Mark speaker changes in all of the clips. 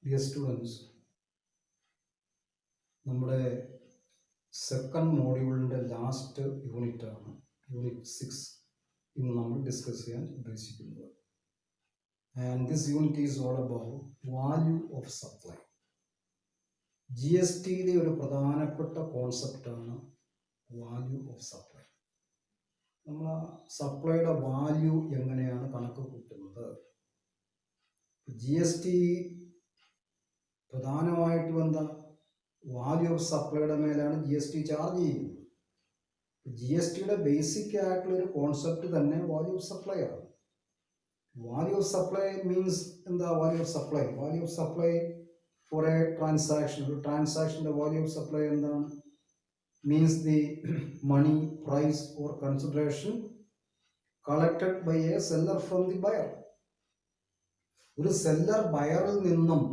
Speaker 1: Dear students, നമ്മുടെ second മോഡ്യൂളിൻ്റെ last യൂണിറ്റാണ് യൂണിറ്റ് 6 ഇന്ന് നമ്മൾ ഡിസ്കസ് ചെയ്യാൻ ഉദ്ദേശിക്കുന്നത്. And this unit is all about value of supply. G S ടിയിലെ ഒരു പ്രധാനപ്പെട്ട കോൺസെപ്റ്റാണ് വാല്യൂ ഓഫ് സപ്ലൈ. നമ്മൾ സപ്ലൈയുടെ വാല്യൂ എങ്ങനെയാണ് കണക്ക് കൂട്ടുന്നത്? ജി എസ് ടി പ്രധാനമായിട്ടും എന്താ, വാല്യൂ ഓഫ് സപ്ലൈയുടെ മേലാണ് ജി എസ് ടി ചാർജ് ചെയ്യുന്നത്. ജി എസ് ടിയുടെ ബേസിക് ആയിട്ടുള്ളൊരു കോൺസെപ്റ്റ് തന്നെ വാല്യൂ ഓഫ് സപ്ലൈ ആണ്. വാല്യൂ ഓഫ് സപ്ലൈ മീൻസ് എന്താ? Value of supply for a transaction, ഒരു ട്രാൻസാക്ഷൻ്റെ വാല്യൂ ഓഫ് സപ്ലൈ എന്താണ്? Means the money, price or consideration collected by a seller from the buyer. ഒരു seller ബയറിൽ നിന്നും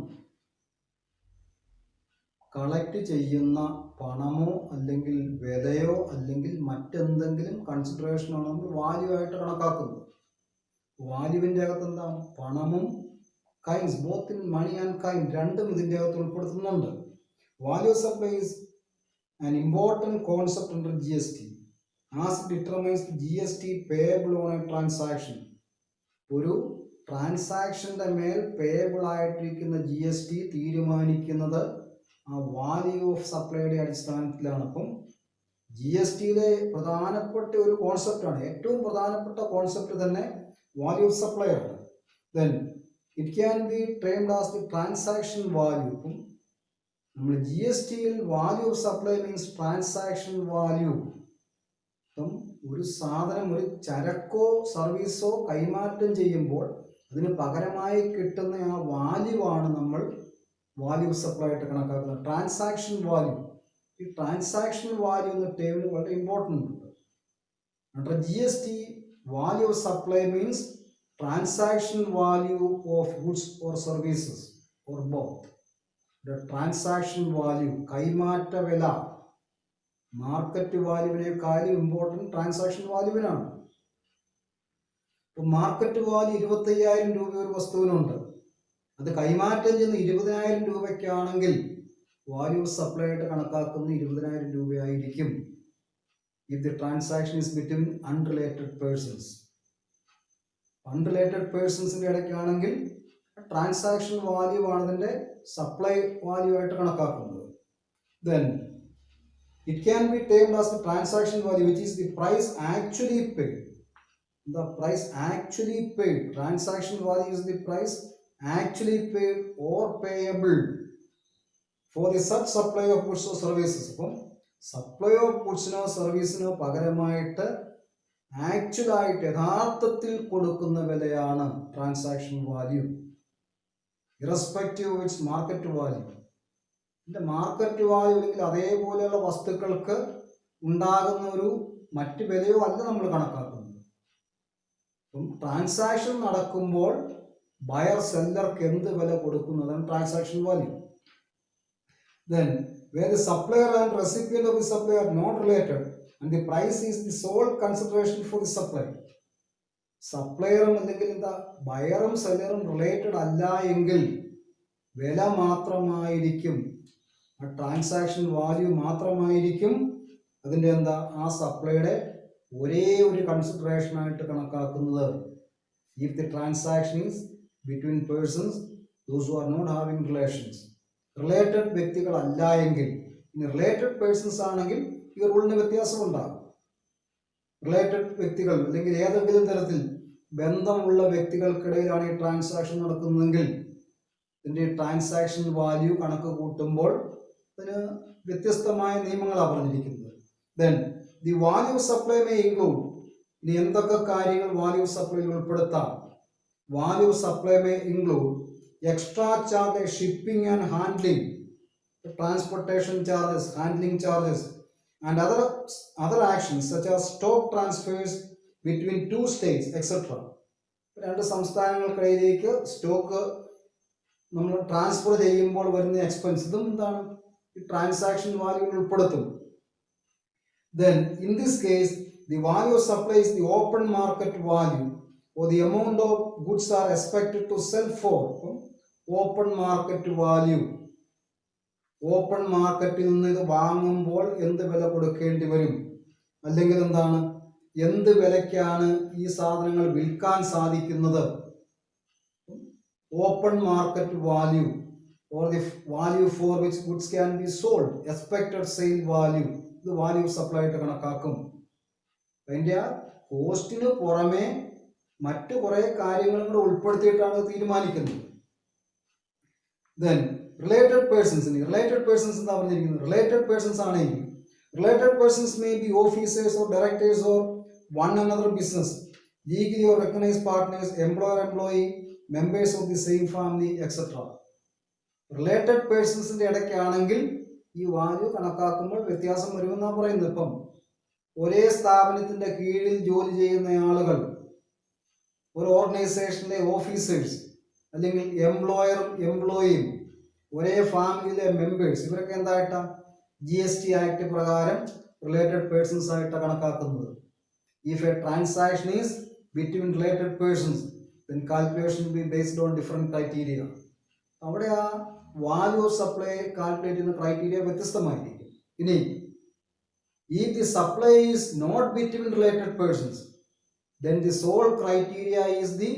Speaker 1: collect ചെയ്യുന്ന പണമോ അല്ലെങ്കിൽ വിലയോ അല്ലെങ്കിൽ മറ്റെന്തെങ്കിലും കൺസിഡറേഷനാണ് നമ്മൾ വാല്യൂ ആയിട്ട് കണക്കാക്കുന്നത്. വാല്യൂവിൻ്റെ അകത്ത് എന്താ? പണമും kinds, both in money and kind, രണ്ടും ഇതിൻ്റെ അകത്ത് ഉൾപ്പെടുത്തുന്നുണ്ട്. Value supply is an important concept under G S T as it determines G S T payable on a transaction. ഒരു ട്രാൻസാക്ഷൻ്റെ മേൽ പേയബിൾ ആയിട്ടിരിക്കുന്ന ജി എസ് ടി തീരുമാനിക്കുന്നത് ആ വാല്യൂ ഓഫ് സപ്ലൈയുടെ അടിസ്ഥാനത്തിലാണ്. അപ്പം ജി എസ് ടിയിലെ പ്രധാനപ്പെട്ട ഒരു കോൺസെപ്റ്റാണ്, ഏറ്റവും പ്രധാനപ്പെട്ട കോൺസെപ്റ്റ് തന്നെ വാല്യൂ ഓഫ് സപ്ലൈ ആണ്. Then it can be termed as the transaction value. ഇപ്പം നമ്മൾ ജി എസ് ടിയിൽ value of supply means transaction value. ഇപ്പം ഒരു സാധനം, ഒരു ചരക്കോ സർവീസോ കൈമാറ്റം ചെയ്യുമ്പോൾ അതിന് പകരമായി കിട്ടുന്ന ആ വാല്യൂ ആണ് നമ്മൾ വാല്യൂ ഓഫ് സപ്ലൈ ആയിട്ട് കണക്കാക്കുന്നത്. ട്രാൻസാക്ഷൻ വാല്യൂ, ഈ ട്രാൻസാക്ഷൻ വാല്യൂ എന്ന ടേമിന് വളരെ ഇമ്പോർട്ടൻ്റ് ഉണ്ട്. Under G S T value of supply means transaction value of goods or services or both. Transaction value, കൈമാറ്റ വില, മാർക്കറ്റ് വാല്യൂവിനേക്കാളും ഇമ്പോർട്ടൻറ്റ് ട്രാൻസാക്ഷൻ വാല്യൂവിനാണ്. ഇപ്പം മാർക്കറ്റ് വാല്യൂ 25,000 രൂപ ഒരു വസ്തുവിനുണ്ട്, അത് കൈമാറ്റം ചെയ്യുന്ന 20,000 രൂപയ്ക്കാണെങ്കിൽ വാല്യൂ ഓഫ് സപ്ലൈ ആയിട്ട് കണക്കാക്കുന്ന 20,000 രൂപയായിരിക്കും. If the transaction is between unrelated persons. Unrelated പേഴ്സൺസിൻ്റെ ഇടയ്ക്കാണെങ്കിൽ ട്രാൻസാക്ഷൻ വാല്യൂ ആണ് അതിൻ്റെ സപ്ലൈ വാല്യൂ ആയിട്ട് കണക്കാക്കുന്നത്. Then it can be termed as the transaction value, which is the price actually paid. The price actually paid. Transaction value is the price actually paid or payable for the such supply of goods or services. അപ്പം supply of ഗുഡ്സിനോ സർവീസിനോ പകരമായിട്ട് ആക്ച്വലായിട്ട് യഥാർത്ഥത്തിൽ കൊടുക്കുന്ന വിലയാണ് transaction value, irrespective of its market value. Market value അല്ലെങ്കിൽ അതേപോലെയുള്ള വസ്തുക്കൾക്ക് ഉണ്ടാകുന്ന ഒരു മറ്റ് വിലയോ അല്ല നമ്മൾ കണക്കാക്കുന്നത്. അപ്പം ട്രാൻസാക്ഷൻ നടക്കുമ്പോൾ ബയർ സെല്ലർക്ക് എന്ത് വില കൊടുക്കുന്നതാണ് transaction value. Then where the supplier and recipient of the supply are not related and the price is the sole consideration for the supply. സപ്ലയറും അല്ലെങ്കിൽ എന്താ ബയറും സെല്ലറും റിലേറ്റഡ് അല്ല എങ്കിൽ വില മാത്രമായിരിക്കും, ആ ട്രാൻസാക്ഷൻ വാല്യൂ മാത്രമായിരിക്കും അതിൻ്റെ എന്താ ആ സപ്ലൈയുടെ ഒരേ ഒരു കൺസിഡറേഷൻ ആയിട്ട് കണക്കാക്കുന്നത്. If the transaction is between persons those who are not having relations. Related വ്യക്തികളല്ല എങ്കിൽ, ഇനി റിലേറ്റഡ് പേഴ്സൺസ് ആണെങ്കിൽ ഈ റൂളിന് വ്യത്യാസമുണ്ടാകും. റിലേറ്റഡ് വ്യക്തികൾ അല്ലെങ്കിൽ ഏതെങ്കിലും തരത്തിൽ ബന്ധമുള്ള വ്യക്തികൾക്കിടയിലാണ് ഈ ട്രാൻസാക്ഷൻ നടക്കുന്നതെങ്കിൽ ഇതിൻ്റെ ട്രാൻസാക്ഷൻ വാല്യൂ കണക്ക് കൂട്ടുമ്പോൾ അതിന് വ്യത്യസ്തമായ നിയമങ്ങളാണ് പറഞ്ഞിരിക്കുന്നത്. Then the value of supply may include, ഇനി എന്തൊക്കെ കാര്യങ്ങൾ വാല്യൂ ഓഫ് സപ്ലൈയിൽ ഉൾപ്പെടുത്താം? Value of supply may include extra charge, shipping and handling, transportation charges, handling charges and other actions such as stock transfers between two states etc. രണ്ട് സംസ്ഥാനങ്ങൾക്കിടയിലേക്ക് stock നമ്മൾ transfer ചെയ്യുമ്പോൾ വരുന്ന expense, ഇതും എന്താണ് ഈ ട്രാൻസാക്ഷൻ വാല്യൂവിൽ ഉൾപ്പെടുത്തും. Then in this case the value of supply is the open market value or the amount of goods are expected to sell for. Open market value. Open മാർക്കറ്റിൽ നിന്ന് ഇത് വാങ്ങുമ്പോൾ എന്ത് വില കൊടുക്കേണ്ടി വരും, അല്ലെങ്കിൽ എന്താണ്, എന്ത് വിലയ്ക്കാണ് ഈ സാധനങ്ങൾ വിൽക്കാൻ സാധിക്കുന്നത്. Open market value or the value for which goods can be sold, expected sale value. ഇത് വാല്യൂ സപ്ലൈ ആയിട്ട് കണക്കാക്കും. അതിൻ്റെ ആ കോസ്റ്റിന് പുറമെ മറ്റു കുറേ കാര്യങ്ങളും കൂടെ ഉൾപ്പെടുത്തിയിട്ടാണ് തീരുമാനിക്കുന്നത്. ദെൻ റിലേറ്റഡ് പേഴ്സൺസിന്, റിലേറ്റഡ് പേഴ്സൺസ് എന്താ പറഞ്ഞിരിക്കുന്നത്, റിലേറ്റഡ് പേഴ്സൺസ് ആണെങ്കിൽ related persons may be officers or directors or one another business, legally or recognised partners, employer employee, members of the same family etcetera. Related പേഴ്സൺസിന്റെ ഇടയ്ക്കാണെങ്കിൽ ഈ വാല്യൂ കണക്കാക്കുമ്പോൾ വ്യത്യാസം വരുമെന്നാണ് പറയുന്നത്. ഇപ്പം ഒരേ സ്ഥാപനത്തിന്റെ കീഴിൽ ജോലി ചെയ്യുന്ന ആളുകൾ, ഒരു ഓർഗനൈസേഷനിലെ ഓഫീസേഴ്സ്, അല്ലെങ്കിൽ എംപ്ലോയറും എംപ്ലോയിയും, ഒരേ ഫാമിലിയിലെ മെമ്പേഴ്സ്, ഇവരൊക്കെ എന്തായിട്ടാ GST ആക്ട് പ്രകാരം റിലേറ്റഡ് പേഴ്സൺസ് ആയിട്ടാണ് കണക്കാക്കുന്നത്. If a transaction is between related persons then calculation will be based on different criteria. അവിടെ ആ വാല്യൂ ഓഫ് സപ്ലൈ കാൽക്കുലേറ്റ് ചെയ്യുന്ന ക്രൈറ്റീരിയ വ്യത്യസ്തമായിരിക്കും. ഇനി if the supply is not between related persons, then the sole criteria is the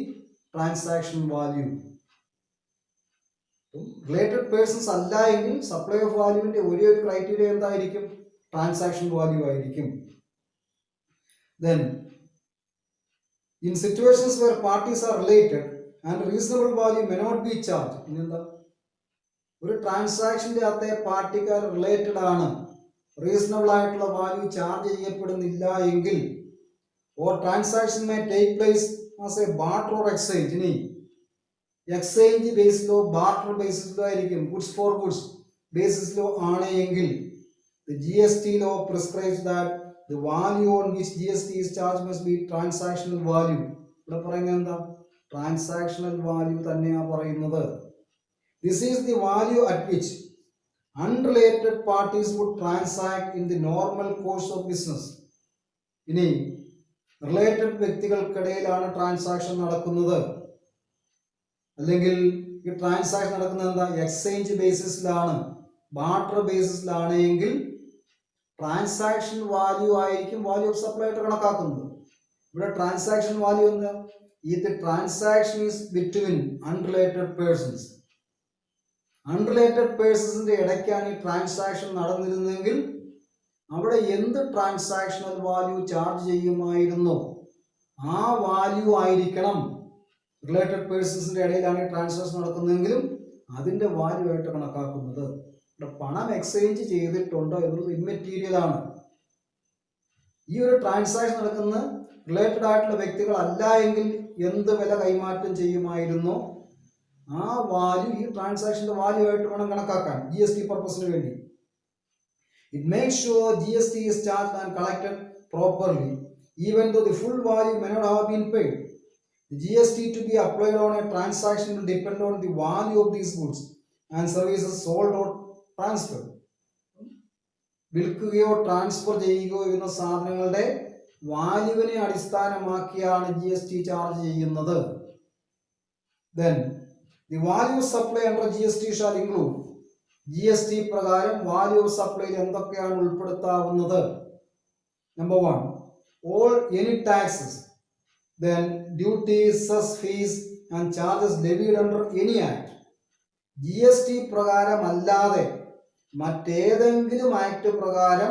Speaker 1: transaction value. Related persons അല്ല എങ്കിൽ supply of വാല്യൂവിന്റെ ഒരേ ഒരു ക്രൈറ്റീരിയ എന്തായിരിക്കും, ട്രാൻസാക്ഷൻ വാല്യൂ ആയിരിക്കും. Then in situations where parties are related and reasonable value may not be charged, ഇനെന്താ, ഒരു ട്രാൻസാക്ഷൻ്റെ അകത്തെ പാർട്ടിക്കാർ റിലേറ്റഡ് ആണ്, റീസണബിൾ ആയിട്ടുള്ള വാല്യൂ ചാർജ് ചെയ്യപ്പെടുന്നില്ല എങ്കിൽ, or transaction may take place as A barter or exchange. ഇനി എക്സ്ചേഞ്ച് ബേസിലോ ബാർട്ടർ ബേസിസിലോ ആയിരിക്കും, ഗുഡ്സ് ഫോർ ഗുഡ്സ് ബേസിസിലോ ആണ് എങ്കിൽ, the GST law prescribes that the value on which GST is charged must be transactional value. ഇവിടെ പറയുന്നത് എന്താ, transactional value തന്നെയാണ് പറയുന്നത്. This is the value at which unrelated parties would transact in the normal course of business. ഇനി related വ്യക്തികൾക്കിടയിലാണ് transaction നടക്കുന്നത്, അല്ലെങ്കിൽ ഈ transaction നടക്കുന്നത് എന്താ, എക്സ്ചേഞ്ച് ബേസിസിലാണ്, ബാർട്ടർ ബേസിസിലാണ് എങ്കിൽ ട്രാൻസാക്ഷൻ വാല്യൂ ആയിരിക്കും വാല്യൂ ഓഫ് സപ്ലൈ ആയിട്ട് കണക്കാക്കുന്നത്. ഇവിടെ ട്രാൻസാക്ഷൻ വാല്യൂ എന്താ, ഇത് transaction is between unrelated persons. Unrelated പേഴ്സൺസിന്റെ ഇടയ്ക്കാണ് ഈ ട്രാൻസാക്ഷൻ നടന്നിരുന്നെങ്കിൽ അവിടെ എന്ത് ട്രാൻസാക്ഷണൽ വാല്യൂ ചാർജ് ചെയ്യുമായിരുന്നോ ആ വാല്യൂ ആയിരിക്കണം. റിലേറ്റഡ് പേഴ്സൺസിന്റെ ഇടയിലാണ് ഈ ട്രാൻസാക്ഷൻ നടക്കുന്നതെങ്കിലും അതിന്റെ വാല്യൂ ആയിട്ട് കണക്കാക്കുന്നത്. പണം എക്സ്ചേഞ്ച് ചെയ്തിട്ടുണ്ടോ എന്നുള്ളത് ഇമ്മെറ്റീരിയൽ ആണ്. ഈ ഒരു ട്രാൻസാക്ഷൻ നടക്കുന്ന റിലേറ്റഡ് ആയിട്ടുള്ള വ്യക്തികൾ അല്ല എങ്കിൽ എന്ത് വില കൈമാറ്റം ചെയ്യുമായിരുന്നോ ആ വാല്യൂ ഈ ട്രാൻസാക്ഷന്റെ വാല്യൂ ആയിട്ട് വേണം കണക്കാക്കാൻ GST പർപ്പസിന് വേണ്ടി. It makes sure GST is charged and collected properly even though the full value may not have been paid. The GST to be applied on a transaction will depend on the value of these goods and services sold or transfer. വിൽക്കുകയോ transfer ചെയ്യുകയോ ചെയ്യുന്ന സാധനങ്ങളുടെ വാല്യൂവിനെ അടിസ്ഥാനമാക്കിയാണ് GST charge ചെയ്യുന്നത്. Then the value of supply under GST shall include, GST പ്രകാരം value of സപ്ലൈയിൽ എന്തൊക്കെയാണ് ഉൾപ്പെടുത്താവുന്നത്. Number 1, all any taxes, then duties, cess, fees and charges levied under any act. GST പ്രകാരം അല്ലാതെ മറ്റേതെങ്കിലും ആക്ട് പ്രകാരം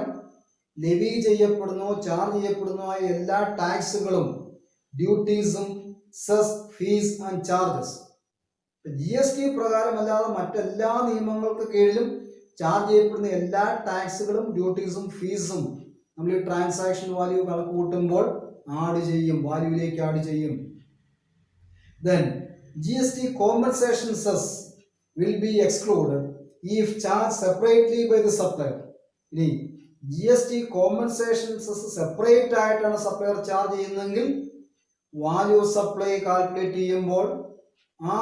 Speaker 1: ലെവി ചെയ്യപ്പെടുന്നോ ചാർജ് ചെയ്യപ്പെടുന്നോ ആയ എല്ലാ ടാക്സുകളും, ഡ്യൂട്ടീസും, cess, fees and charges. GST പ്രകാരം അല്ലാതെ മറ്റെല്ലാ നിയമങ്ങൾക്ക് കീഴിലും ചാർജ് ചെയ്യപ്പെടുന്ന എല്ലാ ടാക്സുകളും, ഡ്യൂട്ടീസും, ഫീസും നമ്മൾ ഈ ട്രാൻസാക്ഷൻ വാല്യൂ കണക്ക് കൂട്ടുമ്പോൾ ആഡ് ചെയ്യും, വാല്യൂവിലേക്ക് ആഡ് ചെയ്യും. Then GST compensation cess will be excluded if charged separately by the supplier. ഇനി GST കോമ്പൻസേഷൻ സെസ് സെപ്പറേറ്റ് ആയിട്ടാണ് സപ്ലയർ ചാർജ് ചെയ്യുന്നതെങ്കിൽ വാല്യൂ സപ്ലൈ കാൽക്കുലേറ്റ് ചെയ്യുമ്പോൾ ആ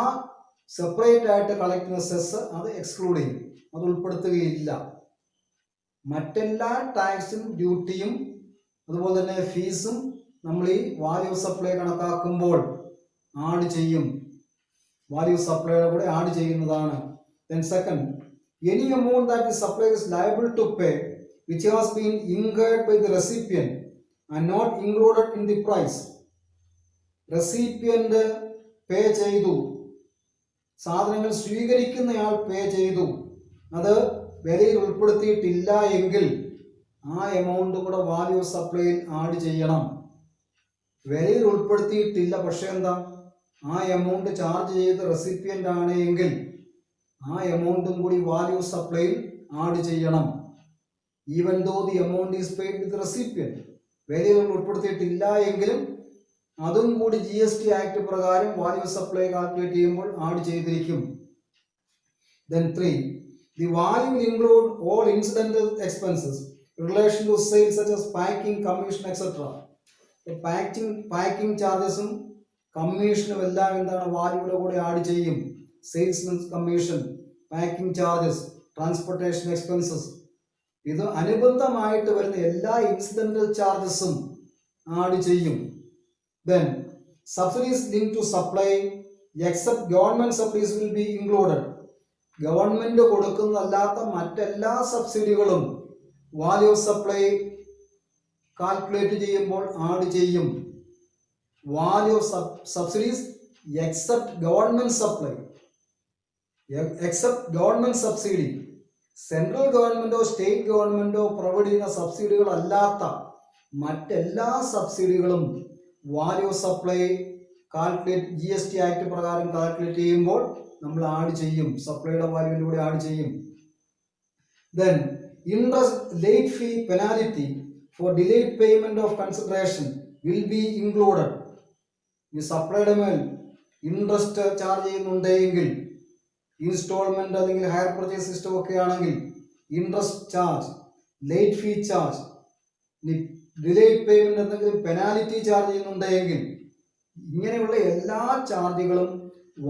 Speaker 1: സെപ്പറേറ്റ് ആയിട്ട് കളക്ട് ചെയ്യുന്ന സെസ് അത് എക്സ്ക്ലൂഡ് ചെയ്യും, അത് ഉൾപ്പെടുത്തുകയില്ല. മറ്റെല്ലാ ടാക്സും ഡ്യൂട്ടിയും അതുപോലെ തന്നെ ഫീസും നമ്മൾ ഈ വാല്യൂ സപ്ലൈ കണക്കാക്കുമ്പോൾ ആഡ് ചെയ്യും. വാല്യൂ സപ്ലൈയുടെ കൂടെ ആഡ് ചെയ്യുന്നതാണ്. Then second, any amount that the supplier is liable to pay which has been incurred by the recipient and not included in the price. Recipient പേ ചെയ്തു, സാധനങ്ങൾ സ്വീകരിക്കുന്നയാൾ പേ ചെയ്തു, അത് വിലയിൽ ഉൾപ്പെടുത്തിയിട്ടില്ല എങ്കിൽ ആ എമൗണ്ട് കൂടെ വാല്യൂ സപ്ലൈയിൽ ആഡ് ചെയ്യണം. വിലയിൽ ഉൾപ്പെടുത്തിയിട്ടില്ല, പക്ഷെ എന്താ, ആ എമൗണ്ട് ചാർജ് ചെയ്ത് റെസിപ്പിയൻ്റ് ആണ് എങ്കിൽ ആ എമൗണ്ടും കൂടി വാല്യൂ സപ്ലൈയിൽ ആഡ് ചെയ്യണം. Even though the amount is paid with recipient, വിലയിൽ ഉൾപ്പെടുത്തിയിട്ടില്ല എങ്കിലും അതും കൂടി GST ആക്ട് പ്രകാരം വാല്യൂ സപ്ലൈ കാൽക്കുലേറ്റ് ചെയ്യുമ്പോൾ ആഡ് ചെയ്തിരിക്കും. Then 3, the value will include all incidental expenses in relation to sales such as packing, commission, etc. Packing ചാർജസും കമ്മീഷനും എല്ലാം എന്താണ് വാല്യൂയുടെ കൂടെ ആഡ് ചെയ്യും. Salesmen's commission, packing charges, transportation expenses, ഇത് അനുബന്ധമായിട്ട് വരുന്ന എല്ലാ ഇൻസിഡന്റൽ ചാർജസും ആഡ് ചെയ്യും. Then subsidies linked to supply except government subsidies will be included. Government കൊടുക്കുന്നതല്ലാത്ത മറ്റെല്ലാ സബ്സിഡികളും വാല്യൂ സപ്ലൈ കാൽക്കുലേറ്റ് ചെയ്യുമ്പോൾ ആഡ് ചെയ്യും. Value subsidies except government supply, except government subsidy, central ഗവൺമെന്റോ സ്റ്റേറ്റ് ഗവൺമെന്റോ പ്രൊവൈഡ് ചെയ്യുന്ന സബ്സിഡികളല്ലാത്ത മറ്റെല്ലാ സബ്സിഡികളും value supply calculate GST act പ്രകാരം കാൽക്കുലേറ്റ് ചെയ്യുമ്പോൾ നമ്മൾ ആഡ് ചെയ്യും, സപ്ലൈയുടെ വാല്യൂവിലൂടെ ആഡ് ചെയ്യും. Then interest, late fee, penalty for delayed payment of consideration will be included. ഈ സപ്ലൈയുടെ മേൽ ഇൻട്രസ്റ്റ് ചാർജ് ചെയ്യുന്നുണ്ടെങ്കിൽ, ഇൻസ്റ്റോൾമെന്റ് അല്ലെങ്കിൽ ഹയർ പർച്ചേസ് സിസ്റ്റം ഒക്കെ ആണെങ്കിൽ ഇൻട്രസ്റ്റ് ചാർജ്, ലേറ്റ് ഫീ ചാർജ്, ഡിലേഡ് പേയ്മെന്റ് എന്തെങ്കിലും പെനാലിറ്റി ചാർജ് ചെയ്യുന്നുണ്ടെങ്കിൽ ഇങ്ങനെയുള്ള എല്ലാ ചാർജുകളും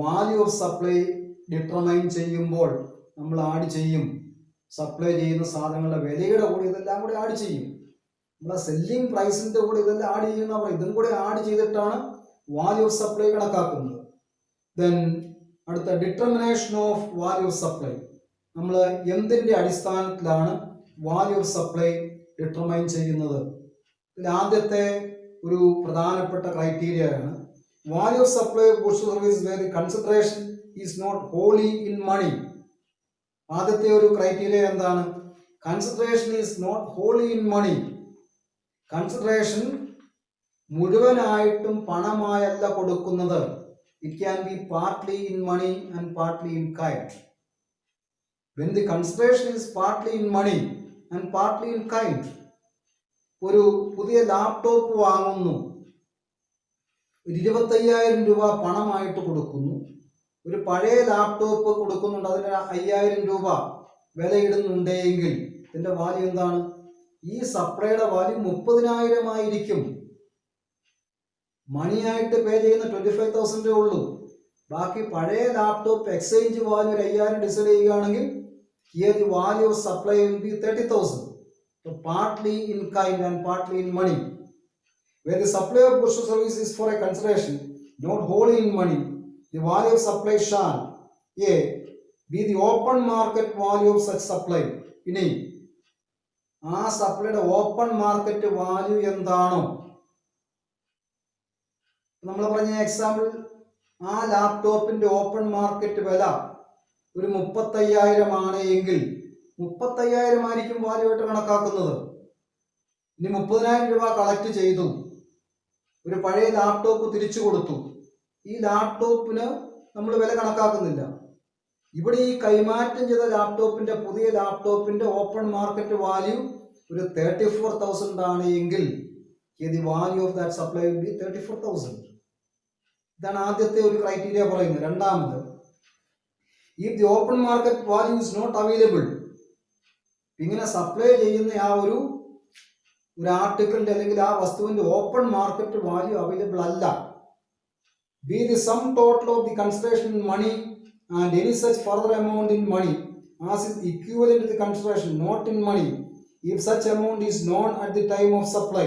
Speaker 1: വാല്യൂ ഓഫ് സപ്ലൈ ഡിറ്റർമൈൻ ചെയ്യുമ്പോൾ നമ്മൾ ആഡ് ചെയ്യും. സപ്ലൈ ചെയ്യുന്ന സാധനങ്ങളുടെ വിലയുടെ കൂടെ ഇതെല്ലാം കൂടെ ആഡ് ചെയ്യും. നമ്മളെ സെല്ലിംഗ് പ്രൈസിന്റെ കൂടെ ഇതെല്ലാം ആഡ് ചെയ്യുന്ന ഇതും കൂടെ ആഡ് ചെയ്തിട്ടാണ് വാല്യൂ ഓഫ് സപ്ലൈ കണക്കാക്കുന്നത്. ദെൻ അടുത്ത determination of value of supply. നമ്മൾ എന്തിന്റെ അടിസ്ഥാനത്തിലാണ് വാല്യൂ ഓഫ് സപ്ലൈ ഡിറ്റർമൈൻ ചെയ്യുന്നത്? ഇതിൽ ആദ്യത്തെ ഒരു പ്രധാനപ്പെട്ട ക്രൈറ്റീരിയയാണ് value of supply of goods service where the consideration is not wholly in money. ആദ്യത്തെ ഒരു ക്രൈറ്റീരിയ എന്താണ്? Consideration is not wholly in money. Consideration മുഴുവനായിട്ടും പണമായല്ല കൊടുക്കുന്നത്. It can be partly in money and partly in kind. When the consideration is partly in money and partly in kind, ഒരു പുതിയ laptop വാങ്ങുന്നു, 25,000 രൂപ പണമായിട്ട് കൊടുക്കുന്നു. ഒരു പഴയ ലാപ്ടോപ്പ് കൊടുക്കുന്നുണ്ട്, അതിന് 5,000 രൂപ വിലയിടുന്നുണ്ടെങ്കിൽ ഇതിന്റെ വാല്യൂ എന്താണ്? ഈ സപ്ലൈയുടെ വാല്യൂ 30,000 ആയിരിക്കും. മണിയായിട്ട് പേ ചെയ്യുന്ന 25,000 ഉള്ളൂ. ബാക്കി പഴയ ലാപ്ടോപ്പ് എക്സ്ചേഞ്ച് വാല്യൂ 5,000 ഡിസൈഡ് ചെയ്യുകയാണെങ്കിൽ here the value of supply will be 30,000. So partly in kind and partly in money. Where the supply of goods or service is for a consideration, not wholly in money, the value of supply shall A be the open market value of such supply. ഇനി ആ സപ്ലൈയുടെ open market value എന്താണോ, നമ്മൾ പറഞ്ഞ example, ആ ലാപ്ടോപ്പിന്റെ open market വില ഒരു 35,000 ആണ് എങ്കിൽ 35,000 ആയിരിക്കും വാല്യൂ ആയിട്ട് കണക്കാക്കുന്നത്. ഇനി 30,000 രൂപ കളക്ട് ചെയ്തു, ഒരു പഴയ ലാപ്ടോപ്പ് തിരിച്ചു കൊടുത്തു, ഈ ലാപ്ടോപ്പിന് നമ്മൾ വില കണക്കാക്കുന്നില്ല. ഇവിടെ ഈ കൈമാറ്റം ചെയ്ത ലാപ്ടോപ്പിന്റെ പുതിയ ലാപ്ടോപ്പിന്റെ ഓപ്പൺ മാർക്കറ്റ് വാല്യൂ ഒരു 34,000 ആണ് എങ്കിൽ the value of that supply will be 34,000. ഇതാണ് ആദ്യത്തെ ഒരു ക്രൈറ്റീരിയ പറയുന്നത്. രണ്ടാമത്, if the open market value is not available, ഇങ്ങനെ സപ്ലൈ ചെയ്യുന്ന ആ ഒരു ആർട്ടിക്കിളിന്റെ അല്ലെങ്കിൽ ആ വസ്തുവിന്റെ ഓപ്പൺ മാർക്കറ്റ് വാല്യൂ അവൈലബിൾ അല്ല, be the sum total of the consideration in money and any such further amount in money as is equivalent to the consideration not in money if such amount is known at the time of supply.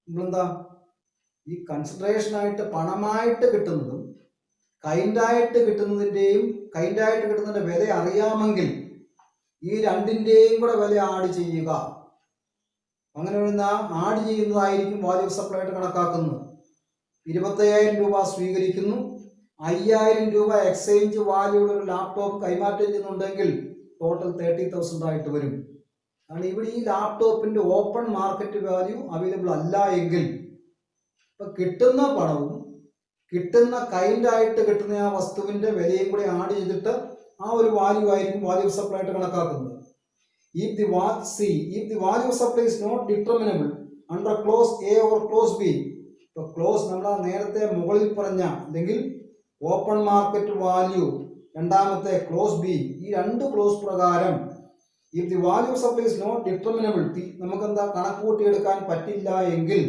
Speaker 1: എന്താ, ഈ consideration ആയിട്ട് പണമായിട്ട് കിട്ടുന്നതും കൈൻഡായിട്ട് കിട്ടുന്നതിൻ്റെ വില അറിയാമെങ്കിൽ ഈ രണ്ടിൻ്റെയും കൂടെ വില ആഡ് ചെയ്യുക. അങ്ങനെ വരുന്ന ആഡ് ചെയ്യുന്നതായിരിക്കും വാല്യൂ ഓഫ് സപ്ലൈ ആയിട്ട് കണക്കാക്കുന്നത്. 25,000 രൂപ സ്വീകരിക്കുന്നു, 5,000 രൂപ എക്സ്ചേഞ്ച് വാല്യൂടെ ഒരു ലാപ്ടോപ്പ് കൈമാറ്റം ചെയ്യുന്നുണ്ടെങ്കിൽ ടോട്ടൽ 30,000 ആയിട്ട് വരും. കാരണം ഇവിടെ ഈ ലാപ്ടോപ്പിന്റെ ഓപ്പൺ മാർക്കറ്റ് വാല്യൂ അവൈലബിൾ അല്ല എങ്കിൽ ഇപ്പൊ കിട്ടുന്ന പണവും കിട്ടുന്ന കൈൻഡായിട്ട് കിട്ടുന്ന ആ വസ്തുവിന്റെ വിലയും കൂടി ആഡ് ചെയ്തിട്ട് ആ ഒരു വാല്യൂ ആയിരിക്കും വാല്യൂ ഓഫ് സപ്ലൈ ആയിട്ട് കണക്കാക്കുന്നത്. If the value of supply is not determinable under clause A or clause B, ഇപ്പൊ ക്ലോസ് നമ്മൾ നേരത്തെ മുകളിൽ പറഞ്ഞ അല്ലെങ്കിൽ ഓപ്പൺ മാർക്കറ്റ് വാല്യൂ, രണ്ടാമത്തെ ക്ലോസ് ബി, ഈ രണ്ട് ക്ലോസ് പ്രകാരം if the value of supply is not determinable, നമുക്ക് എന്താ കണക്ക് കൂട്ടിയെടുക്കാൻ പറ്റില്ല എങ്കിൽ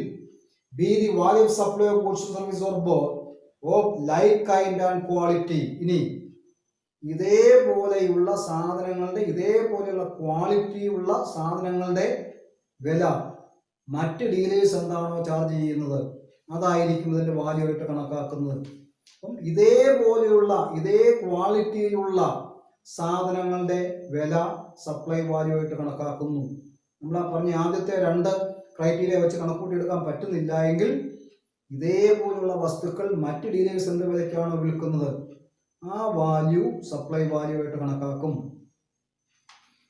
Speaker 1: B the value of supply of goods or service or both of like kind and quality. ഇനി ഇതേപോലെയുള്ള സാധനങ്ങളുടെ ഇതേപോലെയുള്ള ക്വാളിറ്റി ഉള്ള സാധനങ്ങളുടെ വില മറ്റ് ഡീലേഴ്സ് എന്താണോ ചാർജ് ചെയ്യുന്നത് അതായിരിക്കും ഇതിന്റെ വാല്യൂ ആയിട്ട് കണക്കാക്കുന്നത്. അപ്പം ഇതേപോലെയുള്ള ഇതേ ക്വാളിറ്റിയിലുള്ള സാധനങ്ങളുടെ വില സപ്ലൈ വാല്യൂ ആയിട്ട് കണക്കാക്കുന്നു. നമ്മൾ പറഞ്ഞ ആദ്യത്തെ രണ്ട് ക്രൈറ്റീരിയ വെച്ച് കണക്കൂട്ടിയെടുക്കാൻ പറ്റുന്നില്ല എങ്കിൽ ഇതേപോലുള്ള വസ്തുക്കൾ മറ്റ് ഡീലേഴ്സ് എന്ത് വിലയ്ക്കാണോ വിൽക്കുന്നത് ആ വാല്യൂ സപ്ലൈ വാല്യൂ ആയിട്ട് കണക്കാക്കും.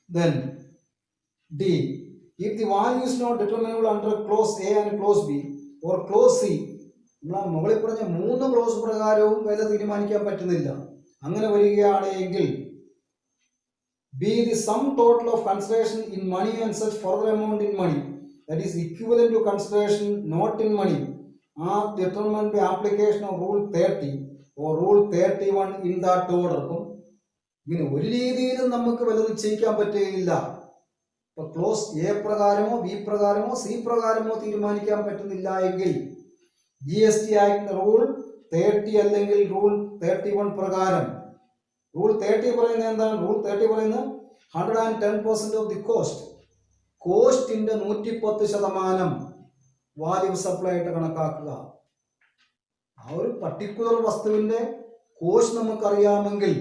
Speaker 1: Then D, if the value is not determinable under clause A and clause B or clause C, നമ്മൾ മുകളിൽ പറഞ്ഞ മൂന്ന് ക്ലോസ് പ്രകാരവും വില തീരുമാനിക്കാൻ പറ്റുന്നില്ല. അങ്ങനെ വരികയാണെങ്കിൽ B the sum total of consideration in money and such further amount in money that is equivalent to consideration not in money are determined by application of rule 30 or rule 31 in that order. ഇങ്ങനെ ഒരു രീതിയിലും നമുക്ക് വില നിശ്ചയിക്കാൻ പറ്റുകയില്ല. ഇപ്പൊ close A പ്രകാരമോ B പ്രകാരമോ C പ്രകാരമോ തീരുമാനിക്കാൻ പറ്റുന്നില്ല എങ്കിൽ GST ആക്ടിന്റെ റൂൾ 30 അല്ലെങ്കിൽ റൂൾ 31 പ്രകാരം, റൂൾ 30 പറയുന്നത് എന്താണ്? റൂൾ 30 പറയുന്നത് 110% ഓഫ് ദി കോസ്റ്റ്, കോസ്റ്റിന്റെ 110% വാല്യൂ സപ്ലൈ ആയിട്ട് കണക്കാക്കുക. ആ ഒരു പർട്ടിക്കുലർ വസ്തുവിന്റെ കോസ്റ്റ് നമുക്കറിയാമെങ്കിൽ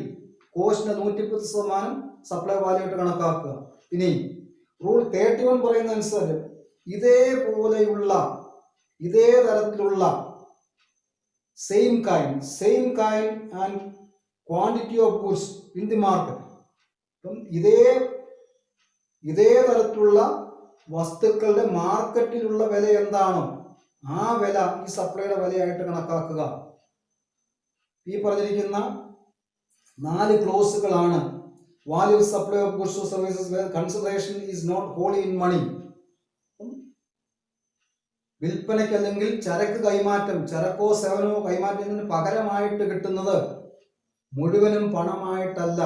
Speaker 1: കോസ്റ്റിന്റെ 110% സപ്ലൈ വാല്യൂ ആയിട്ട് കണക്കാക്കുക. ഇനി റൂൾ 31 പറയുന്ന അനുസരിച്ച് ഇതേപോലെയുള്ള ഇതേ തരത്തിലുള്ള same kind and quantity of goods in the market, അപ്പം ഇതേ തരത്തിലുള്ള വസ്തുക്കളുടെ മാർക്കറ്റിലുള്ള വില എന്താണോ ആ വില ഈ സപ്ലൈയുടെ വിലയായിട്ട് കണക്കാക്കുക. ഈ പറഞ്ഞിരിക്കുന്ന 4 ക്ലോസുകളാണ് value supply of goods or services consideration is not wholly in money. വിൽപ്പനയ്ക്ക് അല്ലെങ്കിൽ ചരക്ക് കൈമാറ്റം, ചരക്കോ സേവനമോ കൈമാറ്റുന്നതിന് പകരമായിട്ട് കിട്ടുന്നത് മുഴുവനും പണമായിട്ടല്ല,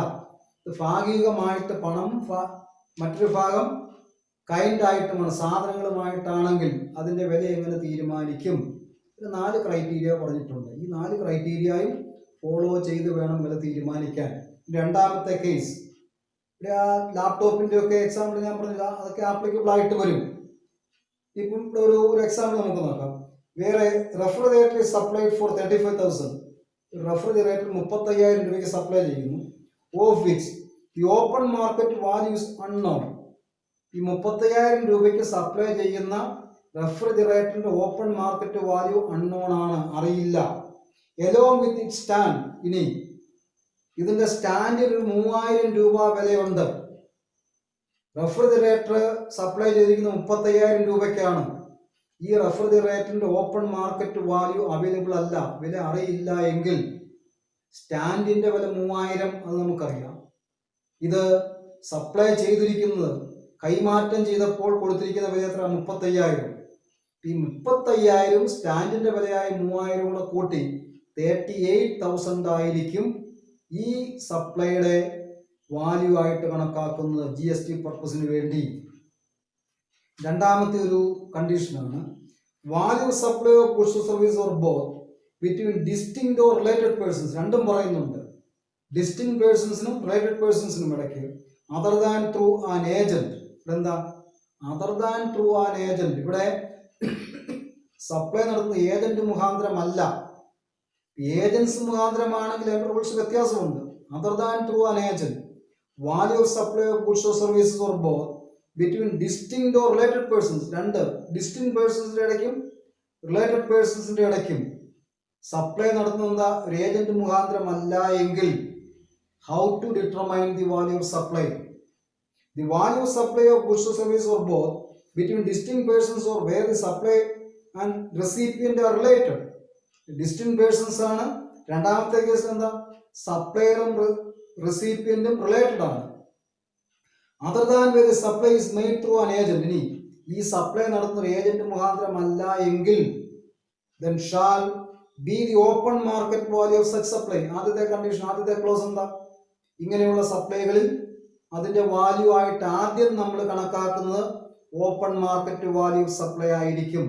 Speaker 1: ഭാഗികമായിട്ട് പണം, മറ്റൊരു ഭാഗം കൈൻഡായിട്ടുമാണ്, സാധനങ്ങളുമായിട്ടാണെങ്കിൽ അതിന്റെ വില എങ്ങനെ തീരുമാനിക്കും? 4 ക്രൈറ്റീരിയ പറഞ്ഞിട്ടുണ്ട്. ഈ 4 ക്രൈറ്റീരിയയും ഫോളോ ചെയ്ത് വേണം വില തീരുമാനിക്കാൻ. രണ്ടാമത്തെ കേസ്, ഇവിടെ ആ ലാപ്ടോപ്പിന്റെ ഒക്കെ എക്സാമ്പിൾ ഞാൻ പറഞ്ഞില്ല, അതൊക്കെ ആപ്ലിക്കബിൾ ആയിട്ട് വരും. ഇപ്പം ഒരു എക്സാമ്പിൾ നമുക്ക് നോക്കാം. വേറെ റെഫ്രിജറേറ്റർ സപ്ലൈഡ് ഫോർ 35,000, റെഫ്രിജറേറ്റർ 35,000 രൂപയ്ക്ക് സപ്ലൈ ചെയ്യുന്നു. Of which the open market values unknown. ഈ 35,000 രൂപയ്ക്ക് സപ്ലൈ ചെയ്യുന്ന റെഫ്രിജറേറ്ററിന്റെ ഓപ്പൺ മാർക്കറ്റ് വാല്യൂ അൺനോൺ ആണ്, അറിയില്ല. എലോങ് വിത്ത് ഇറ്റ് സ്റ്റാൻഡ്, ഇനി ഇതിന്റെ സ്റ്റാൻഡിൽ 3,000 രൂപ വിലയുണ്ട്. റെഫ്രിജറേറ്റർ സപ്ലൈ ചെയ്തിരിക്കുന്ന 35,000 രൂപയ്ക്കാണ്. ഈ റെഫ്രിജറേറ്ററിന്റെ ഓപ്പൺ മാർക്കറ്റ് വാല്യൂ അവൈലബിൾ അല്ല, വില അറിയില്ല എങ്കിൽ സ്റ്റാൻഡിന്റെ വില 3,000 അത് നമുക്കറിയാം. ഇത് സപ്ലൈ ചെയ്തിരിക്കുന്നത് കൈമാറ്റം ചെയ്തപ്പോൾ കൊടുത്തിരിക്കുന്ന വില എത്ര? 35,000. ഈ 35,000 സ്റ്റാൻഡിന്റെ വിലയായി 3,000 കൂടെ കൂട്ടി 38,000 ആയിരിക്കും ഈ സപ്ലൈയുടെ വാല്യൂ ആയിട്ട് കണക്കാക്കുന്നത് GST പർപ്പസിന് വേണ്ടി. രണ്ടാമത്തെ ഒരു കണ്ടീഷനാണ് value supply of goods service or both between distinct or related persons. രണ്ടും പറയുന്നുണ്ട്, ഡിസ്റ്റിങ് പേഴ്സൺസിനും റിലേറ്റഡ് പേഴ്സൺസിനും ഇടയ്ക്ക്. Other than through an agent. എന്താ other than through an agent? ഇവിടെ സപ്ലൈ നടത്തുന്ന ഏജന്റ് മുഖാന്തരമല്ല, ഏജൻസ് മുഖാന്തരമാണെങ്കിൽ അതിൻ്റെ റൂൾസ് വ്യത്യാസമുണ്ട്. Other than through an agent, value of supply of goods or services or both between distinct or related persons, രണ്ട് distinct പേഴ്സൺസിന്റെ ഇടയ്ക്കും റിലേറ്റഡ് പേഴ്സൺസിന്റെ ഇടയ്ക്കും സപ്ലൈ നടത്തുന്ന ഒരു ഏജന്റ് മുഖാന്തരമല്ല എങ്കിൽ how to determine the value of supply? The value of supply of goods or service or both between distinct persons or where the supply and recipient are related. Distinct persons ആണ്. രണ്ടാമത്തെ case എന്താ? സപ്ലയറും റെസിപ്പിയന്റും related ആണ്. Other than where the supply is made through an agent, ഇനി ഈ supply നടത്തുന്ന agent മുഖാന്തരമല്ല എങ്കിൽ then shall be the open market value of such supply. ആദ്യത്തെ കണ്ടീഷൻ, ആദ്യത്തെ ക്ലോസ് എന്താ? ഇങ്ങനെയുള്ള സപ്ലൈകളിൽ അതിന്റെ വാല്യൂ ആയിട്ട് ആദ്യം നമ്മൾ കണക്കാക്കുന്നത് open market value of supply ആയിരിക്കും.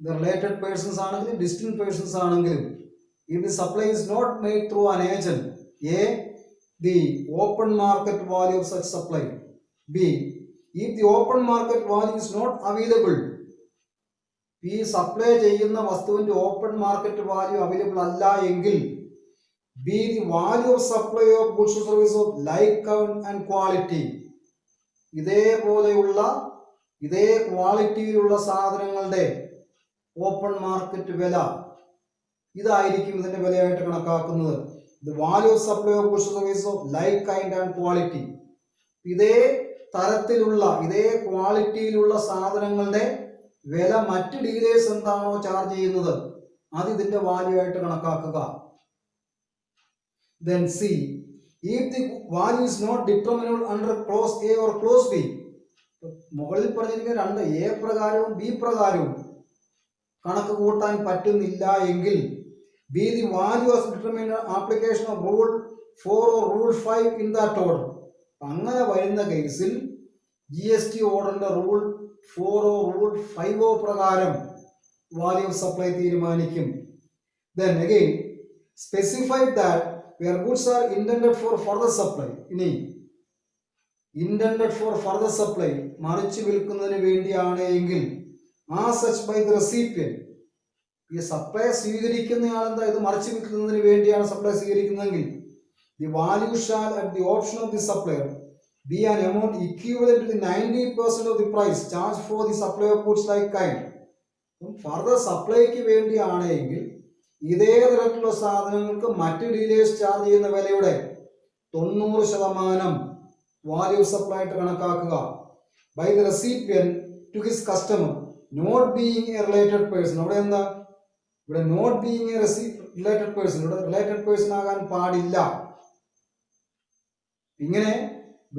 Speaker 1: ഇത് റിലേറ്റഡ് പേഴ്സൺസ് ആണെങ്കിലും ഡിസ്റ്റിങ് പേഴ്സൺസ് ആണെങ്കിലും, if the supply is not made through an agent, A, the open market value of such supply. B, if the open market value is not available, ഈ supply ചെയ്യുന്ന വസ്തുവിന്റെ open market value available അല്ല എങ്കിൽ, be the value of supply of goods service of like and quality, ഇതേപോലെയുള്ള ഇതേ ക്വാളിറ്റിയിലുള്ള സാധനങ്ങളുടെ open market വില, ഇതായിരിക്കും ഇതിന്റെ വിലയായിട്ട് കണക്കാക്കുന്നത്. The value of supply of goods service of like kind and quality, ഇതേ തരത്തിലുള്ള ഇതേ ക്വാളിറ്റിയിലുള്ള സാധനങ്ങളുടെ വില മറ്റ് ഡീലേഴ്സ് എന്താണോ ചാർജ് ചെയ്യുന്നത് അത് ഇതിന്റെ വാല്യൂ ആയിട്ട് കണക്കാക്കുക. Then C, if the value is not determinable under clause A or clause B, മുകളിൽ പറഞ്ഞിരിക്കുന്ന രണ്ട് എ പ്രകാരവും ബി പ്രകാരവും കണക്ക് കൂട്ടാൻ പറ്റുന്നില്ല എങ്കിൽ, be the value of determined application of rule 4 or rule 5 in that order. അങ്ങനെ വരുന്ന കേസിൽ GST ഓർഡറിന്റെ റൂൾ 4 റൂൾ 5 പ്രകാരം വാല്യൂ ഓഫ് സപ്ലൈ തീരുമാനിക്കും. Then again specified that where goods are intended for further supply, ഇനി intended for further supply മറിച്ച് വിൽക്കുന്നതിന് വേണ്ടിയാണ് എങ്കിൽ, as such by the recipient, ഈ സപ്ലൈ സ്വീകരിക്കുന്നയാൾ എന്താ ഇത് മറിച്ച് വിൽക്കുന്നതിന് വേണ്ടിയാണ് supply സ്വീകരിക്കുന്നതെങ്കിൽ, the value shall at the option of the supplier be an amount equivalent to the 90% of the price charged for the supply of goods like kind. Further സപ്ലൈക്ക് വേണ്ടിയാണ് എങ്കിൽ ഇതേ തരത്തിലുള്ള സാധനങ്ങൾക്ക് മറ്റ് ഡീലേഴ്സ് ചാർജ് ചെയ്യുന്ന വിലയുടെ 90% വാല്യൂ ഓഫ് സപ്ലൈ ആയിട്ട് കണക്കാക്കുക. By the recipient to his customer not being a related person. അവിടെ എന്താ? ഇവിടെ not being a related person, ഇവിടെ റിലേറ്റഡ് പേഴ്സൺ ആകാൻ പാടില്ല. ഇങ്ങനെ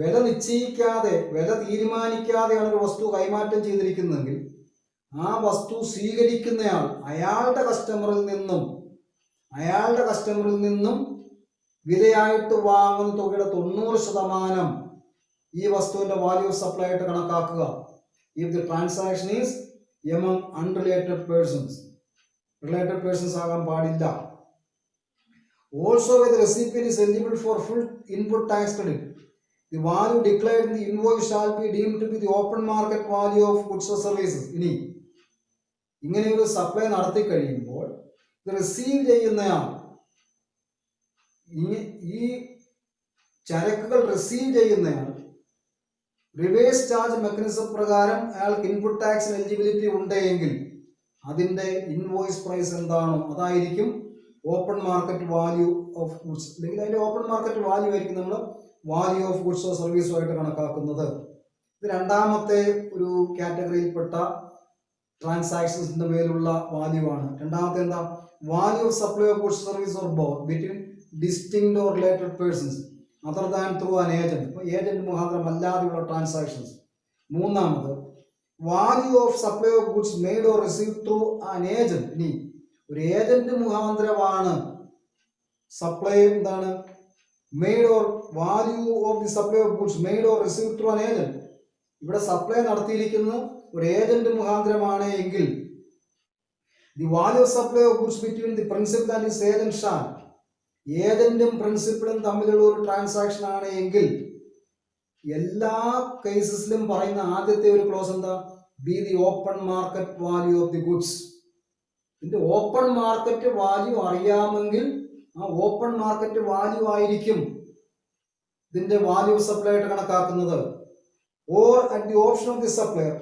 Speaker 1: വില നിശ്ചയിക്കാതെ വില തീരുമാനിക്കാതെയാണ് ഒരു വസ്തു കൈമാറ്റം ചെയ്തിരിക്കുന്നതെങ്കിൽ, ആ വസ്തു സ്വീകരിക്കുന്നയാൾ അയാളുടെ കസ്റ്റമറിൽ നിന്നും വിലയായിട്ട് വാങ്ങുന്ന തുകയുടെ 90% ഈ വസ്തുവിന്റെ വാല്യൂ ഓഫ് സപ്ലൈ ആയിട്ട് കണക്കാക്കുക. If the transaction is among unrelated persons, related persons ആകാൻ പാടില്ല. Also with recipient is eligible for full input tax credit, the value declared in the invoice shall be deemed to be the open market value of goods or services. ഇനി ഇങ്ങനെ ഒരു supply നടത്തി കഴിയുമ്പോൾ ഇത് receive ചെയ്യുന്നയാൾ ഈ ചരക്കുകൾ receive ചെയ്യുന്നയാൾ reverse charge mechanism പ്രകാരം അയാൾക്ക് ഇൻപുട്ട് ടാക്സിന് എലിജിബിലിറ്റി ഉണ്ടെങ്കിൽ അതിന്റെ ഇൻവോയ്സ് പ്രൈസ് എന്താണോ അതായിരിക്കും open market value of goods, അല്ലെങ്കിൽ അതിന്റെ ഓപ്പൺ മാർക്കറ്റ് വാല്യൂ ആയിരിക്കും നമ്മൾ വാല്യൂ ഓഫ് ഗുഡ്സ് ഓർ സർവീസോ ആയിട്ട് കണക്കാക്കുന്നത്. ഇത് രണ്ടാമത്തെ ഒരു കാറ്റഗറിയിൽപ്പെട്ട ട്രാൻസാക്ഷൻസിന്റെ മേലുള്ള വാല്യൂ ആണ്. രണ്ടാമത്തെ എന്താ? Value of supply of goods service or both between distinct or related persons other than through an agent, agent മുഖാന്തരം അല്ലാതെയുള്ള ട്രാൻസാക്ഷൻസ്. മൂന്നാമത് value of supply of goods made or receive through an agent. ഇനി ഒരു agent മുഖാന്തരമാണ് supply എന്താണ് made or value of the supply of goods made or receive through an agent. ഇവിടെ supply നടത്തിയിരിക്കുന്നത് ഒരു ഏജന്റ് മുഖാന്തരമാണ് എങ്കിൽ, the value of supply of goods between the principal and his agent shall, ഏജന്റും പ്രിൻസിപ്പലും തമ്മിലുള്ള ഒരു ട്രാൻസാക്ഷൻ ആണ് എങ്കിൽ എല്ലാ കേസസിലും പറയുന്ന ആദ്യത്തെ ഒരു ക്ലോസ് എന്താ? Be the open market value of the goods. ഇതിന്റെ ഓപ്പൺ മാർക്കറ്റ് വാല്യൂ അറിയാമെങ്കിൽ ആ ഓപ്പൺ മാർക്കറ്റ് വാല്യൂ ആയിരിക്കും ഇതിന്റെ വാല്യൂ സപ്ലൈ ആയിട്ട് കണക്കാക്കുന്നത്. Or at the option of the supplier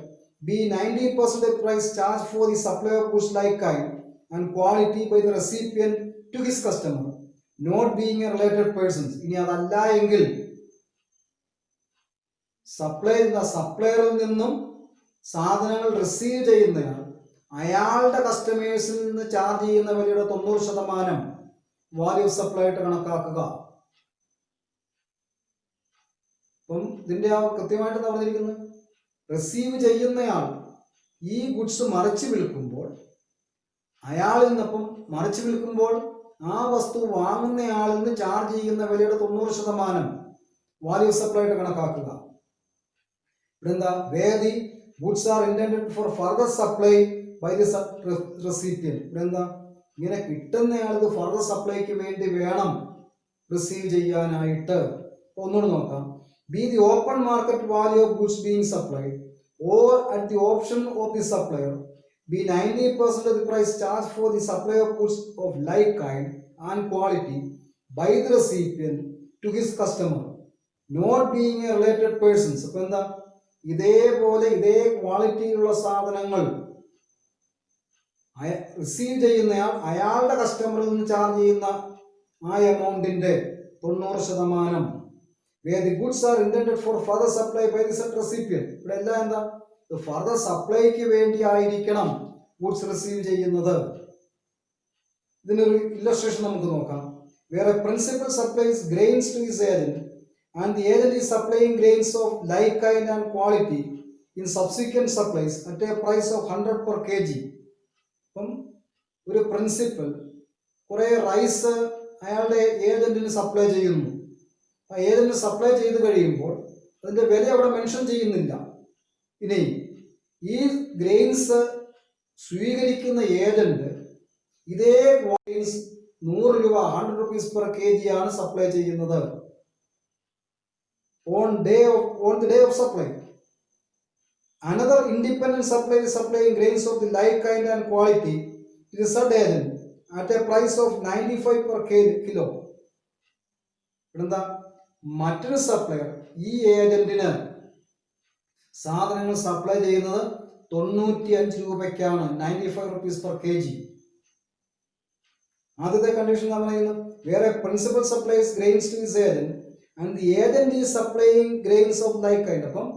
Speaker 1: be 90% price charge for the supply of goods like kind and quality by the recipient to his customer not being a related persons. ഇനി അതല്ല എങ്കിൽ സപ്ലയറിൽ നിന്നും സാധനങ്ങൾ receive ചെയ്യുന്നയാൾ അയാളുടെ കസ്റ്റമേഴ്സിൽ നിന്ന് charge ചെയ്യുന്ന വിലയുടെ 90% value supply ആയിട്ട് കണക്കാക്കുക. അപ്പം ഇതിന്റെ കൃത്യമായിട്ട് പറഞ്ഞിരിക്കുന്നത്, റിസീവ് ചെയ്യുന്നയാൾ ഈ ഗുഡ്സ് മറിച്ച് വിൽക്കുമ്പോൾ അയാളിൽ നിന്നപ്പം മറിച്ച് വിൽക്കുമ്പോൾ ആ വസ്തു വാങ്ങുന്നയാളിൽ നിന്ന് ചാർജ് ചെയ്യുന്ന വിലയുടെ 90% വാല്യൂ സപ്ലൈ ആയിട്ട് കണക്കാക്കുക. ഇവിടെ എന്താ, where the goods are intended for further supply by the recipient. ഇവിടെ എന്താ, ഇങ്ങനെ കിട്ടുന്നയാൾക്ക് ഫർദർ സപ്ലൈക്ക് വേണ്ടി വേണം റിസീവ് ചെയ്യാനായിട്ട്. ഒന്നുകൂടി നോക്കാം. Be the open market value of goods being supplied or at the option of the supplier be 90% of the price charged for the supply of goods of like kind and quality by the recipient to his customer not being a related persons. അപ്പൊ എന്താ, ഇതേപോലെ ഇതേ ക്വാളിറ്റിയിലുള്ള സാധനങ്ങൾ receive ചെയ്യുന്നയാൾ അയാളുടെ കസ്റ്റമറിൽ നിന്ന് charge ചെയ്യുന്ന ആ എമൗണ്ടിന്റെ 90%, where the goods are intended for further supply by the said recipient. ഇവിടെ എല്ലാം എന്താ, ഫർദർ സപ്ലൈക്ക് വേണ്ടി ആയിരിക്കണം ഗുഡ്സ് റിസീവ് ചെയ്യുന്നത്. ഇതിനൊരു ഇല്ലസ്ട്രേഷൻ നമുക്ക് നോക്കാം. Where principal supplies grains to his agent and the agent is supplying grains of like kind and quality in subsequent supplies at a price of 100 per kg. അപ്പം ഒരു principal കുറെ rice അയാളുടെ ഏജന്റിന് supply ചെയ്യുന്നു. ആ agent supply ചെയ്ത് കഴിയുമ്പോൾ അതിന്റെ വില അവിടെ മെൻഷൻ ചെയ്യുന്നില്ല. ഇനി ഈ ഗ്രെയിൻസ് സ്വീകരിക്കുന്ന ഏജന്റ് ഇതേ ഗ്രെയിൻസ് 100 രൂപ 100 rupees per kg ആണ് സപ്ലൈ ചെയ്യുന്നത് on the day of supply. Another independent supplier is supplying grains of the like kind and quality to the said agent at a price of 95 per kilo. എന്താ, മറ്റൊരു supplier ഈ ഏജന്റിന് സാധനങ്ങൾ supply ചെയ്യുന്നത് 95 രൂപയ്ക്കാണ്, 95 rupees per kg. ആദ്യത്തെ condition നമ്മൾ പറയുന്നത്, where principal supplies grains to his agent and the agent is supplying grains of like kind. അപ്പം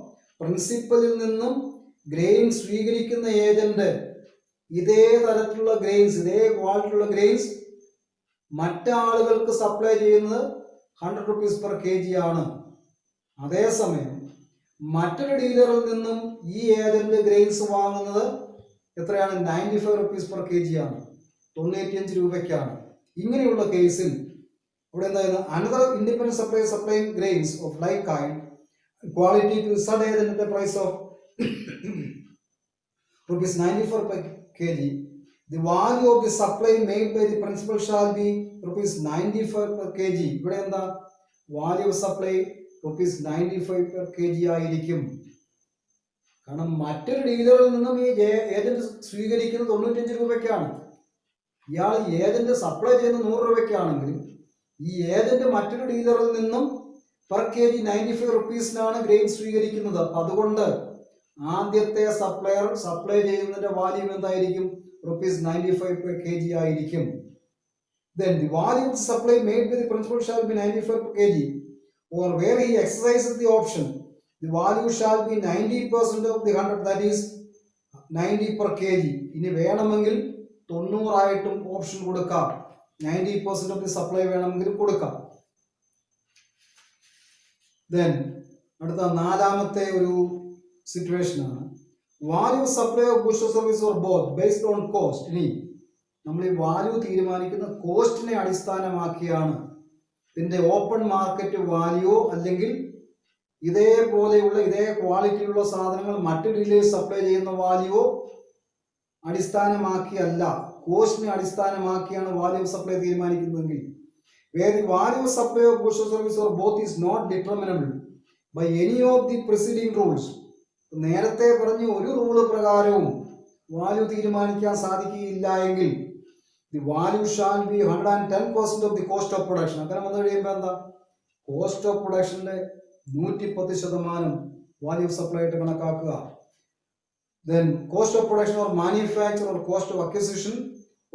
Speaker 1: പ്രിൻസിപ്പലിൽ നിന്നും ഗ്രെയിൻ സ്വീകരിക്കുന്ന ഏജന്റ് ഇതേ തരത്തിലുള്ള ഗ്രെയിൻസ്, ഇതേ ക്വാളിറ്റിയുള്ള ഗ്രെയിൻസ് മറ്റാളുകൾക്ക് സപ്ലൈ ചെയ്യുന്നത് 100 rupees per kg ആണ്. അതേസമയം മറ്റൊരു ഡീലറിൽ നിന്നും ഈ ഏജന്റ് ഗ്രെയിൻസ് വാങ്ങുന്നത് എത്രയാണ്, 95 rupees per kg ആണ്, 95 രൂപയ്ക്കാണ്. ഇങ്ങനെയുള്ള കേസിൽ ഇവിടെ എന്തായിരുന്നു, another independent supply supplying grains of like kind quality to said agent at a price of rupees 94 per kg. The value of the supply made by the principal shall be rupees 95 per kg. ഇവിടെ എന്താ, value supply rupees 95 per kg ആയിരിക്കും. കാരണം മറ്റൊരു ഡീലറിൽ നിന്നും ഈ agent സ്വീകരിക്കുന്നത് 95 രൂപയ്ക്കാണ്. ഇയാൾ ഏജന്റ് സപ്ലൈ ചെയ്യുന്നത് 100 രൂപയ്ക്കാണെങ്കിൽ ഈ ഏജന്റ് മറ്റൊരു ഡീലറിൽ നിന്നും പെർ kg 95 rupeesനാണ് ഗ്രെയിൻ സ്വീകരിക്കുന്നത്. അതുകൊണ്ട് ആദ്യത്തെ സപ്ലയർ സപ്ലൈ ചെയ്യുന്നതിന്റെ വാല്യൂ എന്തായിരിക്കും, rupees 95 per kg ആയിരിക്കും. Then the value of the supply made by the principal shall be 95 per kg, or where he exercises the option, the value shall be 90% of the 100, that is 90 per kg. ഇനി വേണമെങ്കിൽ 90 ആയിട്ടും option കൊടുക്കാം, 90% of the supply വേണമെങ്കിൽ കൊടുക്കാം. Then അടുത്ത നാലാമത്തെ ഒരു situation ആണ്, value supply of goods or service or both based on cost. ഇനി നമ്മൾ ഈ വാല്യൂ തീരുമാനിക്കുന്ന കോസ്റ്റിനെ അടിസ്ഥാനമാക്കിയാണ്. ഇതിന്റെ ഓപ്പൺ മാർക്കറ്റ് വാല്യൂ അല്ലെങ്കിൽ ഇതേപോലെയുള്ള ഇതേ ക്വാളിറ്റിയുള്ള സാധനങ്ങൾ മറ്റു ഡീലേഴ്സ് സപ്ലൈ ചെയ്യുന്ന വാല്യൂ അടിസ്ഥാനമാക്കിയല്ല, കോസ്റ്റിനെ അടിസ്ഥാനമാക്കിയാണ് വാല്യൂ സപ്ലൈ തീരുമാനിക്കുന്നതെങ്കിൽ, where the value of supply of goods or service or both is not determinable by any of the preceding rules. നേരത്തെ പറഞ്ഞ ഒരു റൂള് പ്രകാരവും വാല്യൂ തീരുമാനിക്കാൻ സാധിക്കുകയില്ല എങ്കിൽ the value shall be 110% of the cost of production. അങ്ങനെ വന്നു കഴിയുമ്പോൾ എന്താ, കോസ്റ്റ് ഓഫ് പ്രൊഡക്ഷന്റെ 110% വാല്യൂ ഓഫ് സപ്ലൈ ആയിട്ട് കണക്കാക്കുക. Then cost of production or manufacture or cost of acquisition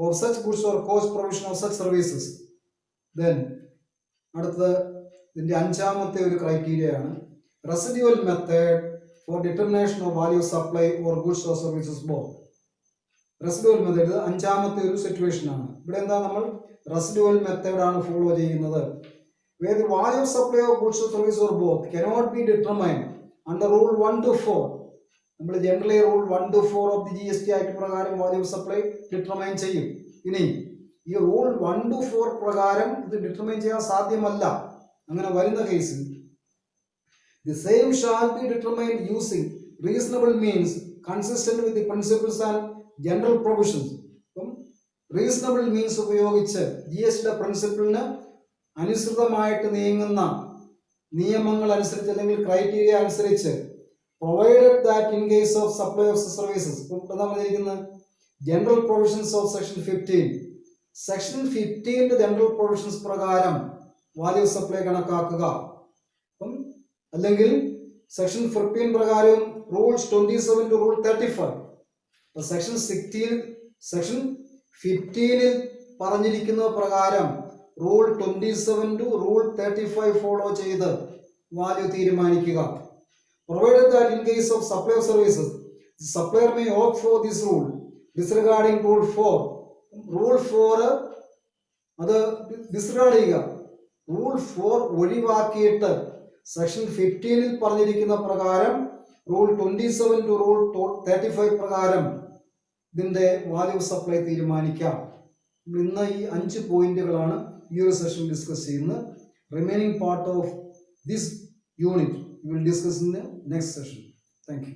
Speaker 1: of such goods or cost provision of such services. Then അടുത്ത ഇതിന്റെ അഞ്ചാമത്തെ ഒരു ക്രൈറ്റീരിയ ആണ് residual method for determination of value of supply or goods or services both. Residual method അഞ്ചാമത്തെ ഒരു situation ആണ്. ഇവിടെ എന്താ, നമ്മൾ റെസിഡ്യൂവൽ മെത്തേഡ് ആണ് ഫോളോ ചെയ്യുന്നത്. where the value of supply of goods or service or both cannot be determined under rule 1 to 4. നമ്മൾ generally rule 1 to 4 of the GST act പ്രകാരം വാല്യൂ ഓഫ് സപ്ലൈ ഡിറ്റർമൈൻ ചെയ്യും. ഇനി ഈ rule 1 to 4 പ്രകാരം ഇത് determine ചെയ്യാൻ സാധ്യമല്ല. അങ്ങനെ വരുന്ന കേസിൽ the same shall be determined using reasonable means consistent with the principles and general provisions. അപ്പം റീസണബിൾ മീൻസ് ഉപയോഗിച്ച് GST പ്രിൻസിപ്പിളിന് അനുസൃതമായിട്ട് നീങ്ങുന്ന നിയമങ്ങൾ അനുസരിച്ച് അല്ലെങ്കിൽ ക്രൈറ്റീരിയ അനുസരിച്ച്, provided that in case of supply of services, general provisions of section 15, section 15 general provisions പ്രകാരം value supply കണക്കാക്കുക. അല്ലെങ്കിൽ സെക്ഷൻ 15 പ്രകാരം റൂൾസ് 27 to rule 35. സെക്ഷൻ 15 പറഞ്ഞിരിക്കുന്ന പ്രകാരം റൂൾ 27 to rule 35 ഫോളോ ചെയ്ത് വാല്യൂ തീരുമാനിക്കുക. Provided that in case of supply of services, the supplier may opt for this rule disregarding rule 4. Rule 4 അത് discard ചെയ്യുക. Rule 4 ഒഴിവാക്കിയിട്ട് സെക്ഷൻ 15 പറഞ്ഞിരിക്കുന്ന പ്രകാരം റൂൾ 27 to rule 35 പ്രകാരം ഇതിന്റെ വാല്യൂ ഓഫ് സപ്ലൈ തീരുമാനിക്കാം. ഇന്ന് ഈ 5 പോയിന്റുകളാണ് ഈ ഒരു സെഷൻ ഡിസ്കസ് ചെയ്യുന്നത്. Remaining part of this unit we will discuss in the next session. Thank you.